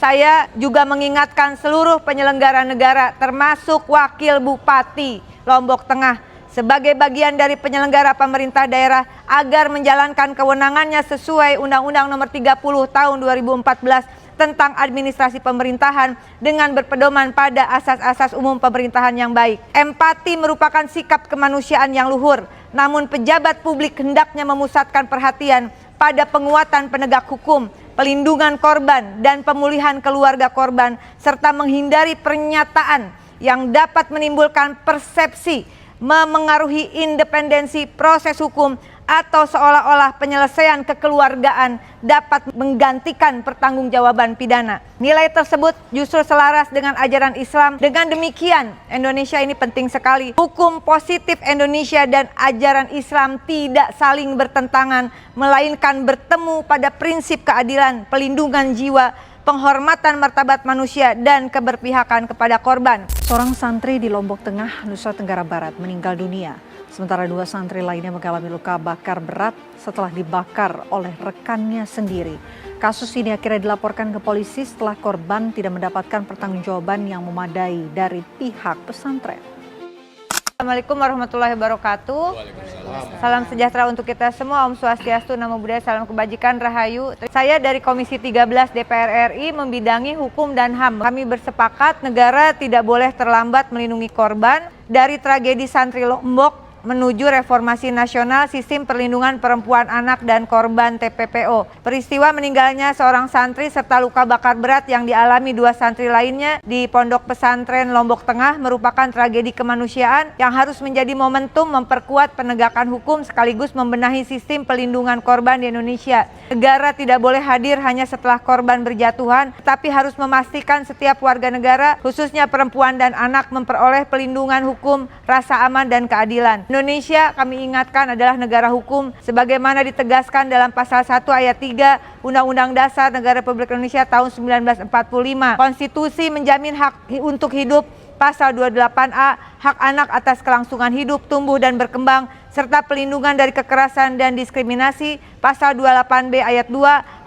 Saya juga mengingatkan seluruh penyelenggara negara termasuk Wakil Bupati Lombok Tengah sebagai bagian dari penyelenggara pemerintah daerah agar menjalankan kewenangannya sesuai Undang-Undang Nomor 30 Tahun 2014 tentang administrasi pemerintahan dengan berpedoman pada asas-asas umum pemerintahan yang baik. Empati merupakan sikap kemanusiaan yang luhur, namun pejabat publik hendaknya memusatkan perhatian pada penguatan penegak hukum, pelindungan korban dan pemulihan keluarga korban, serta menghindari pernyataan yang dapat menimbulkan persepsi memengaruhi independensi proses hukum atau seolah-olah penyelesaian kekeluargaan dapat menggantikan pertanggungjawaban pidana. Nilai tersebut justru selaras dengan ajaran Islam. Dengan demikian, Indonesia ini penting sekali. Hukum positif Indonesia dan ajaran Islam tidak saling bertentangan, melainkan bertemu pada prinsip keadilan, pelindungan jiwa, penghormatan martabat manusia, dan keberpihakan kepada korban. Seorang santri di Lombok Tengah, Nusa Tenggara Barat meninggal dunia. Sementara 2 santri lainnya mengalami luka bakar berat setelah dibakar oleh rekannya sendiri. Kasus ini akhirnya dilaporkan ke polisi setelah korban tidak mendapatkan pertanggungjawaban yang memadai dari pihak pesantren. Assalamualaikum warahmatullahi wabarakatuh. Salam sejahtera untuk kita semua. Om Swastiastu, Namo Buddhaya, salam kebajikan, Rahayu. Saya dari Komisi 13 DPR RI membidangi hukum dan HAM. Kami bersepakat negara tidak boleh terlambat melindungi korban dari tragedi santri Lombok menuju reformasi nasional sistem perlindungan perempuan, anak, dan korban TPPO. Peristiwa meninggalnya seorang santri serta luka bakar berat yang dialami 2 santri lainnya di Pondok Pesantren Lombok Tengah merupakan tragedi kemanusiaan yang harus menjadi momentum memperkuat penegakan hukum sekaligus membenahi sistem pelindungan korban di Indonesia. Negara tidak boleh hadir hanya setelah korban berjatuhan, tetapi harus memastikan setiap warga negara, khususnya perempuan dan anak, memperoleh pelindungan hukum, rasa aman, dan keadilan. Indonesia, kami ingatkan, adalah negara hukum sebagaimana ditegaskan dalam pasal 1 ayat 3 Undang-Undang Dasar Negara Republik Indonesia tahun 1945. Konstitusi menjamin hak untuk hidup, pasal 28A, hak anak atas kelangsungan hidup, tumbuh dan berkembang, serta pelindungan dari kekerasan dan diskriminasi, pasal 28B ayat 2,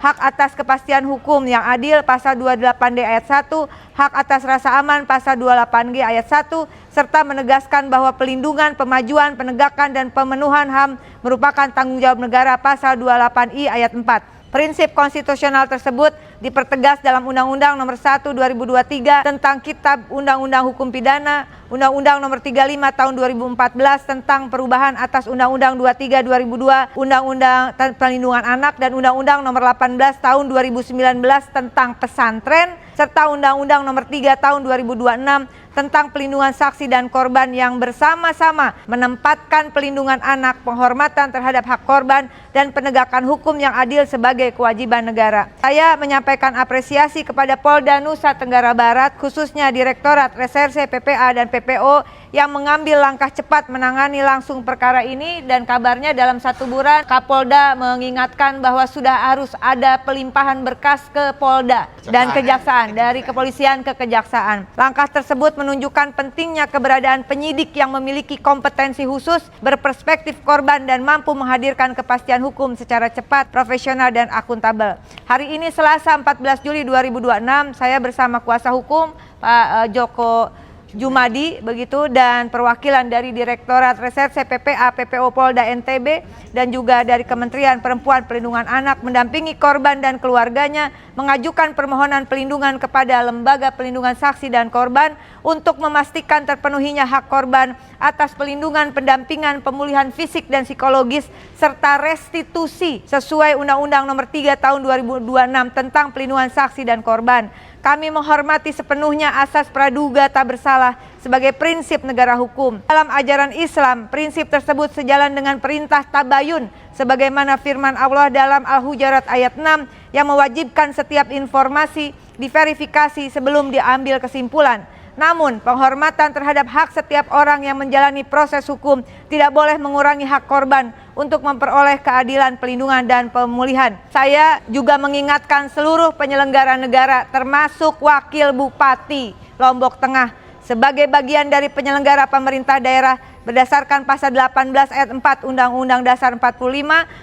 hak atas kepastian hukum yang adil, pasal 28D ayat 1, hak atas rasa aman, pasal 28G ayat 1, serta menegaskan bahwa pelindungan, pemajuan, penegakan, dan pemenuhan HAM merupakan tanggung jawab negara, pasal 28I ayat 4. Prinsip konstitusional tersebut dipertegas dalam Undang-Undang Nomor 1 2023 tentang Kitab Undang-Undang Hukum Pidana, Undang-Undang Nomor 35 Tahun 2014 tentang perubahan atas Undang-Undang 23 2002, Undang-Undang Perlindungan Anak, dan Undang-Undang Nomor 18 Tahun 2019 tentang pesantren, serta Undang-Undang Nomor 3 Tahun 2026 tentang pelindungan saksi dan korban yang bersama-sama menempatkan pelindungan anak, penghormatan terhadap hak korban, dan penegakan hukum yang adil sebagai kewajiban negara. Saya menyampaikan apresiasi kepada Polda Nusa Tenggara Barat, khususnya Direktorat Reserse PPA dan PPO yang mengambil langkah cepat menangani langsung perkara ini, dan kabarnya dalam 1 bulan Kapolda mengingatkan bahwa sudah harus ada pelimpahan berkas ke Polda dan Kejaksaan, dari kepolisian ke kejaksaan. Langkah tersebut menunjukkan pentingnya keberadaan penyidik yang memiliki kompetensi khusus, berperspektif korban, dan mampu menghadirkan kepastian hukum secara cepat, profesional, dan akuntabel. Hari ini Selasa 14 Juli 2026, saya bersama kuasa hukum Pak Joko Jumadi begitu, dan perwakilan dari Direktorat Reserse PPA PPO Polda NTB dan juga dari Kementerian Perempuan Perlindungan Anak mendampingi korban dan keluarganya mengajukan permohonan pelindungan kepada Lembaga Pelindungan Saksi dan Korban untuk memastikan terpenuhinya hak korban atas pelindungan, pendampingan, pemulihan fisik dan psikologis, serta restitusi sesuai Undang-Undang Nomor 3 Tahun 2026 tentang pelindungan saksi dan korban. Kami menghormati sepenuhnya asas praduga tak bersalah sebagai prinsip negara hukum. Dalam ajaran Islam, prinsip tersebut sejalan dengan perintah tabayun sebagaimana firman Allah dalam Al-Hujurat ayat 6 yang mewajibkan setiap informasi diverifikasi sebelum diambil kesimpulan. Namun, penghormatan terhadap hak setiap orang yang menjalani proses hukum tidak boleh mengurangi hak korban untuk memperoleh keadilan, pelindungan, dan pemulihan. Saya juga mengingatkan seluruh penyelenggara negara termasuk Wakil Bupati Lombok Tengah sebagai bagian dari penyelenggara pemerintah daerah berdasarkan pasal 18 ayat 4 Undang-Undang Dasar 45,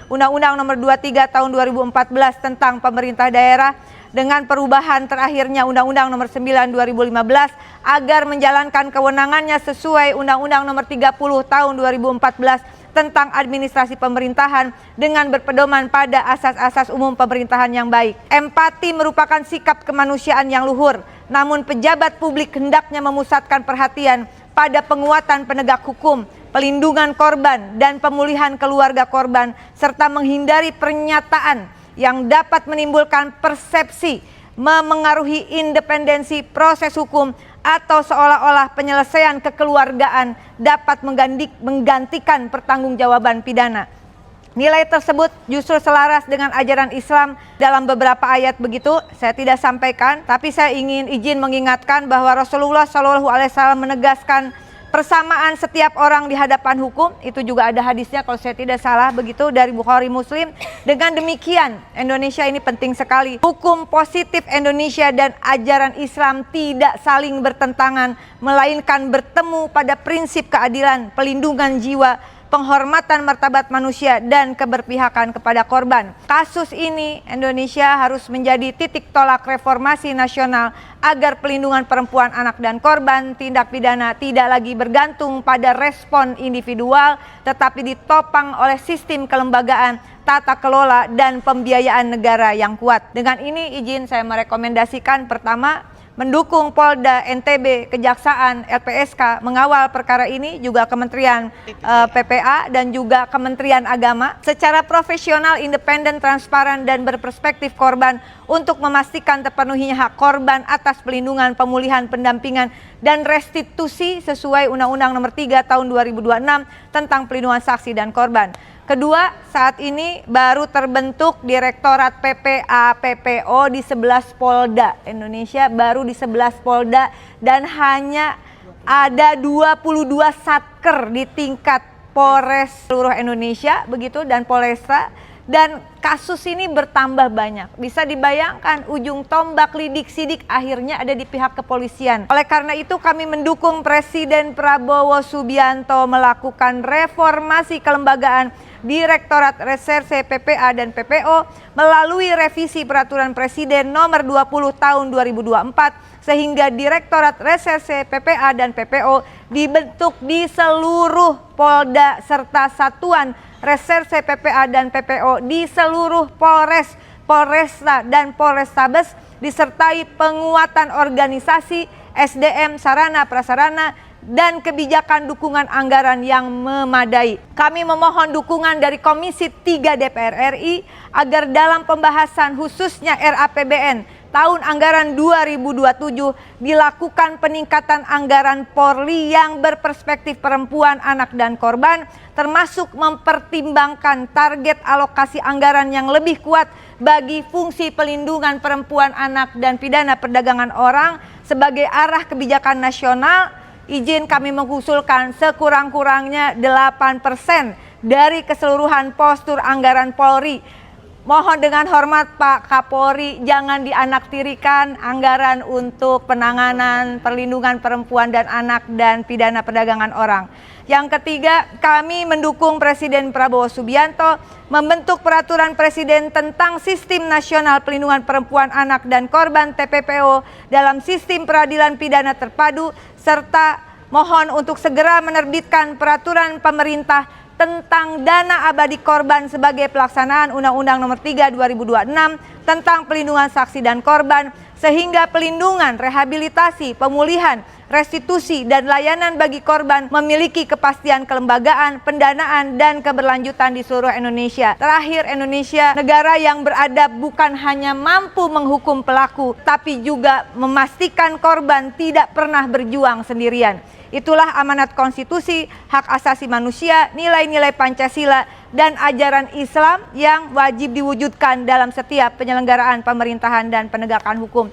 Undang-Undang Nomor 23 Tahun 2014 tentang pemerintah daerah, dengan perubahan terakhirnya Undang-Undang Nomor 9 2015 agar menjalankan kewenangannya sesuai Undang-Undang Nomor 30 Tahun 2014 tentang administrasi pemerintahan dengan berpedoman pada asas-asas umum pemerintahan yang baik. Empati merupakan sikap kemanusiaan yang luhur, namun pejabat publik hendaknya memusatkan perhatian pada penguatan penegak hukum, pelindungan korban, dan pemulihan keluarga korban, serta menghindari pernyataan yang dapat menimbulkan persepsi memengaruhi independensi proses hukum atau seolah-olah penyelesaian kekeluargaan dapat menggantikan pertanggungjawaban pidana. Nilai tersebut justru selaras dengan ajaran Islam dalam beberapa ayat begitu. Saya tidak sampaikan, tapi saya izin mengingatkan bahwa Rasulullah SAW menegaskan persamaan setiap orang di hadapan hukum. Itu juga ada hadisnya kalau saya tidak salah begitu dari Bukhari Muslim. Dengan demikian Indonesia ini penting sekali. Hukum positif Indonesia dan ajaran Islam tidak saling bertentangan, melainkan bertemu pada prinsip keadilan, pelindungan jiwa, penghormatan martabat manusia, dan keberpihakan kepada korban. Kasus ini Indonesia harus menjadi titik tolak reformasi nasional agar pelindungan perempuan, anak, dan korban tindak pidana tidak lagi bergantung pada respon individual, tetapi ditopang oleh sistem kelembagaan, tata kelola, dan pembiayaan negara yang kuat. Dengan ini izin saya merekomendasikan pertama, mendukung Polda, NTB, Kejaksaan, LPSK mengawal perkara ini, juga Kementerian PPA dan juga Kementerian Agama secara profesional, independen, transparan, dan berperspektif korban untuk memastikan terpenuhinya hak korban atas pelindungan, pemulihan, pendampingan, dan restitusi sesuai Undang-Undang Nomor 3 Tahun 2026 tentang pelindungan saksi dan korban. Kedua, saat ini baru terbentuk Direktorat PPA PPO di 11 Polda. Indonesia baru di 11 Polda dan hanya ada 22 satker di tingkat Polres seluruh Indonesia begitu dan Polresta, dan kasus ini bertambah banyak. Bisa dibayangkan ujung tombak lidik sidik akhirnya ada di pihak kepolisian. Oleh karena itu kami mendukung Presiden Prabowo Subianto melakukan reformasi kelembagaan Direktorat Reserse PPA dan PPO melalui revisi Peraturan Presiden Nomor 20 Tahun 2024 sehingga Direktorat Reserse PPA dan PPO dibentuk di seluruh Polda serta Satuan Reserse PPA dan PPO di seluruh Polres, Polresta, dan Polrestabes disertai penguatan organisasi, SDM, sarana prasarana, dan kebijakan dukungan anggaran yang memadai. Kami memohon dukungan dari Komisi 3 DPR RI agar dalam pembahasan khususnya RAPBN tahun anggaran 2027 dilakukan peningkatan anggaran Polri yang berperspektif perempuan, anak, dan korban, termasuk mempertimbangkan target alokasi anggaran yang lebih kuat bagi fungsi pelindungan perempuan, anak, dan pidana perdagangan orang sebagai arah kebijakan nasional. Izin kami mengusulkan sekurang-kurangnya 8% dari keseluruhan postur anggaran Polri. Mohon dengan hormat Pak Kapolri, jangan dianaktirikan anggaran untuk penanganan perlindungan perempuan dan anak dan pidana perdagangan orang. Yang ketiga, kami mendukung Presiden Prabowo Subianto membentuk peraturan Presiden tentang Sistem Nasional Pelindungan Perempuan, Anak, dan Korban TPPO dalam sistem peradilan pidana terpadu, serta mohon untuk segera menerbitkan peraturan pemerintah tentang dana abadi korban sebagai pelaksanaan Undang-Undang Nomor 3 2026 tentang pelindungan saksi dan korban, sehingga pelindungan, rehabilitasi, pemulihan, restitusi, dan layanan bagi korban memiliki kepastian kelembagaan, pendanaan, dan keberlanjutan di seluruh Indonesia. Terakhir, Indonesia negara yang beradab bukan hanya mampu menghukum pelaku, tapi juga memastikan korban tidak pernah berjuang sendirian. Itulah amanat konstitusi, hak asasi manusia, nilai-nilai Pancasila, dan ajaran Islam yang wajib diwujudkan dalam setiap penyelenggaraan pemerintahan dan penegakan hukum.